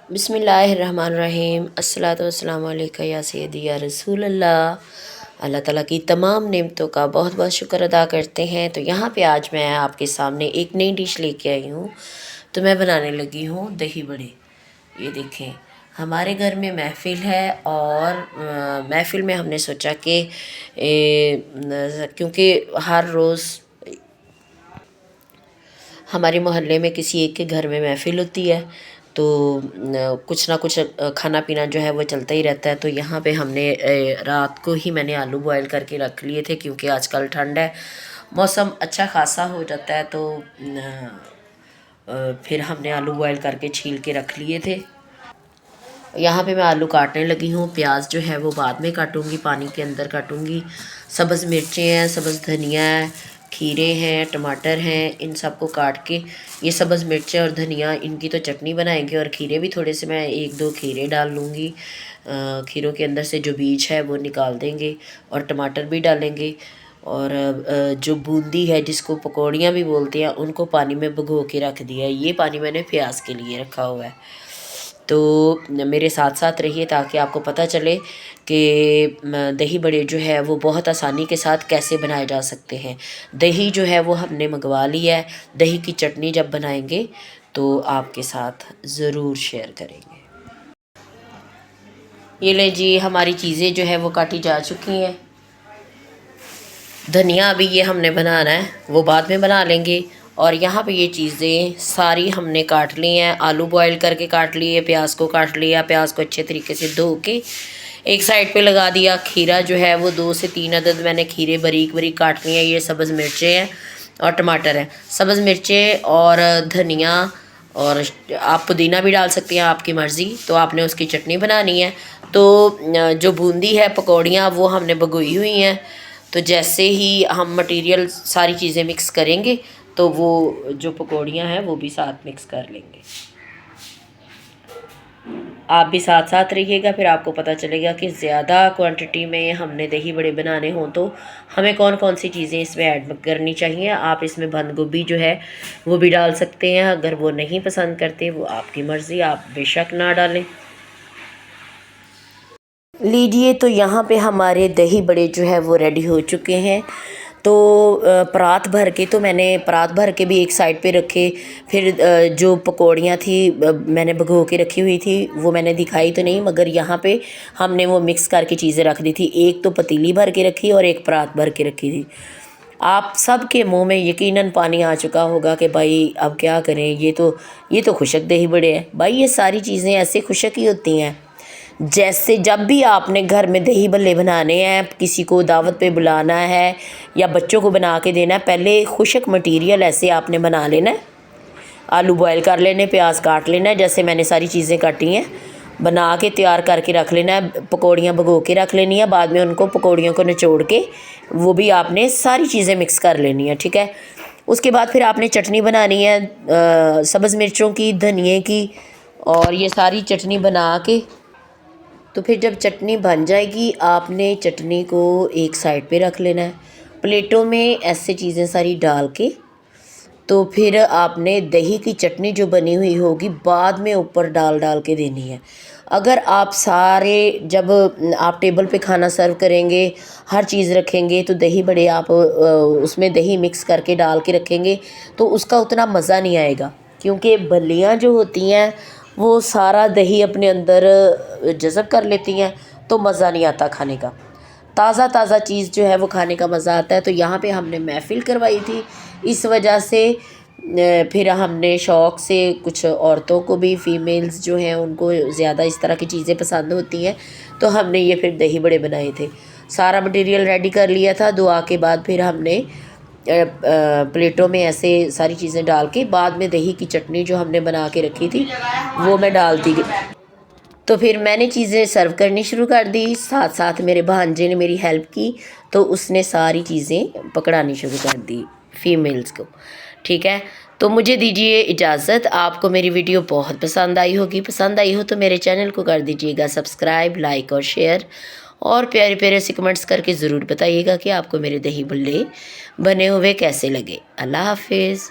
बिस्मिल्लाहिर्रहमानिर्रहीम अस्सलातु वस्सलामु अलैका या सय्यदी या रसूल अल्लाह। अल्लाह ताला की तमाम नेमतों का बहुत बहुत शुक्र अदा करते हैं। तो यहाँ पे आज मैं आपके सामने एक नई डिश लेके आई हूँ। तो मैं बनाने लगी हूँ दही बड़े। ये देखें, हमारे घर में महफ़िल है और महफ़िल में हमने सोचा कि क्योंकि हर रोज़ हमारे मोहल्ले में किसी एक के घर में महफ़िल होती है, तो कुछ ना कुछ खाना पीना जो है वो चलता ही रहता है। तो यहाँ पे हमने रात को ही मैंने आलू बॉयल करके रख लिए थे, क्योंकि आजकल ठंड है, मौसम अच्छा खासा हो जाता है। तो फिर हमने आलू बॉयल करके छील के रख लिए थे। यहाँ पे मैं आलू काटने लगी हूँ। प्याज जो है वो बाद में काटूँगी, पानी के अंदर काटूँगी। सब्ज़ मिर्चें हैं, सब्ज़ धनिया है, खीरे हैं, टमाटर हैं, इन सबको काट के ये सब्ज़ मिर्चें और धनिया इनकी तो चटनी बनाएंगे। और खीरे भी थोड़े से मैं एक दो खीरे डाल लूँगी। खीरों के अंदर से जो बीज है वो निकाल देंगे और टमाटर भी डालेंगे। और जो बूंदी है जिसको पकौड़ियाँ भी बोलते हैं, उनको पानी में भिगो के रख दिया है। ये पानी मैंने प्याज के लिए रखा हुआ है। तो मेरे साथ साथ रहिए ताकि आपको पता चले कि दही बड़े जो है वो बहुत आसानी के साथ कैसे बनाए जा सकते हैं। दही जो है वो हमने मंगवा लिया है। दही की चटनी जब बनाएंगे तो आपके साथ ज़रूर शेयर करेंगे। ये ले जी, हमारी चीज़ें जो है वो काटी जा चुकी हैं। धनिया अभी ये हमने बनाना है, वो बाद में बना लेंगे। और यहाँ पे ये चीज़ें सारी हमने काट ली हैं। आलू बॉयल करके काट लिए, प्याज को काट लिया, प्याज को अच्छे तरीके से धो के एक साइड पे लगा दिया। खीरा जो है वो 2 से 3 अदद मैंने खीरे बारीक बारीक काट लिए हैं। ये सब्ज़ मिर्चें हैं और टमाटर है। सब्ज़ मिर्चें और धनिया, और आप पुदीना भी डाल सकते हैं, आपकी मर्ज़ी। तो आपने उसकी चटनी बनानी है। तो जो बूंदी है, पकौड़ियाँ, वो हमने भिगोई हुई हैं। तो जैसे ही हम मटेरियल सारी चीज़ें मिक्स करेंगे तो वो जो पकौड़ियाँ हैं वो भी साथ मिक्स कर लेंगे। आप भी साथ साथ रहिएगा, फिर आपको पता चलेगा कि ज़्यादा क्वांटिटी में हमने दही बड़े बनाने हों तो हमें कौन कौन सी चीज़ें इसमें ऐड करनी चाहिए। आप इसमें बंद गोभी जो है वो भी डाल सकते हैं। अगर वो नहीं पसंद करते, वो आपकी मर्ज़ी, आप बेशक ना डालें। लीजिए, तो यहाँ पे हमारे दही बड़े जो है वो रेडी हो चुके हैं। तो परात भर के, तो मैंने परात भर के भी एक साइड पे रखे। फिर जो पकौड़ियाँ थी मैंने भिगो के रखी हुई थी, वो मैंने दिखाई तो नहीं, मगर यहाँ पे हमने वो मिक्स करके चीज़ें रख दी थी। एक तो पतीली भर के रखी और एक परात भर के रखी थी। आप सब के मुंह में यकीनन पानी आ चुका होगा कि भाई अब क्या करें, ये तो खुशक दही बड़े हैं। भाई ये सारी चीज़ें ऐसे खुशक ही होती हैं। जैसे जब भी आपने घर में दही भल्ले बनाने हैं, किसी को दावत पे बुलाना है या बच्चों को बना के देना है, पहले खुशक मटेरियल ऐसे आपने बना लेना है। आलू बॉयल कर लेने, प्याज काट लेना है, जैसे मैंने सारी चीज़ें काटी हैं, बना के तैयार करके रख लेना है। पकौड़ियाँ भिगो के रख लेनी है, बाद में उनको पकौड़ियों को निचोड़ के वो भी आपने सारी चीज़ें मिक्स कर लेनी है, ठीक है। उसके बाद फिर आपने चटनी बनानी है सब्ज़ मिर्चों की, धनिए की, और ये सारी चटनी बना के, तो फिर जब चटनी बन जाएगी आपने चटनी को एक साइड पे रख लेना है। प्लेटों में ऐसे चीज़ें सारी डाल के, तो फिर आपने दही की चटनी जो बनी हुई होगी बाद में ऊपर डाल डाल के देनी है। अगर आप सारे, जब आप टेबल पे खाना सर्व करेंगे, हर चीज़ रखेंगे, तो दही बड़े आप उसमें दही मिक्स करके डाल के रखेंगे तो उसका उतना मज़ा नहीं आएगा, क्योंकि बल्लियाँ जो होती हैं वो सारा दही अपने अंदर जज़ब कर लेती हैं, तो मज़ा नहीं आता खाने का। ताज़ा ताज़ा चीज़ जो है वो खाने का मज़ा आता है। तो यहाँ पे हमने महफ़िल करवाई थी, इस वजह से फिर हमने शौक़ से, कुछ औरतों को भी, फ़ीमेल्स जो हैं उनको ज़्यादा इस तरह की चीज़ें पसंद होती हैं, तो हमने ये फिर दही बड़े बनाए थे। सारा मटेरियल रेडी कर लिया था। दुआ के बाद फिर हमने प्लेटों में ऐसे सारी चीज़ें डाल के, बाद में दही की चटनी जो हमने बना के रखी थी वो मैं डालती गई। तो फिर मैंने चीज़ें सर्व करनी शुरू कर दी, साथ साथ मेरे भांजे ने मेरी हेल्प की, तो उसने सारी चीज़ें पकड़ानी शुरू कर दी फीमेल्स को, ठीक है। तो मुझे दीजिए इजाज़त। आपको मेरी वीडियो बहुत पसंद आई होगी। पसंद आई हो तो मेरे चैनल को कर दीजिएगा सब्सक्राइब, लाइक और शेयर, और प्यारे प्यारे से कमेंट्स करके ज़रूर बताइएगा कि आपको मेरे दही भल्ले बने हुए कैसे लगे। अल्लाह हाफिज़।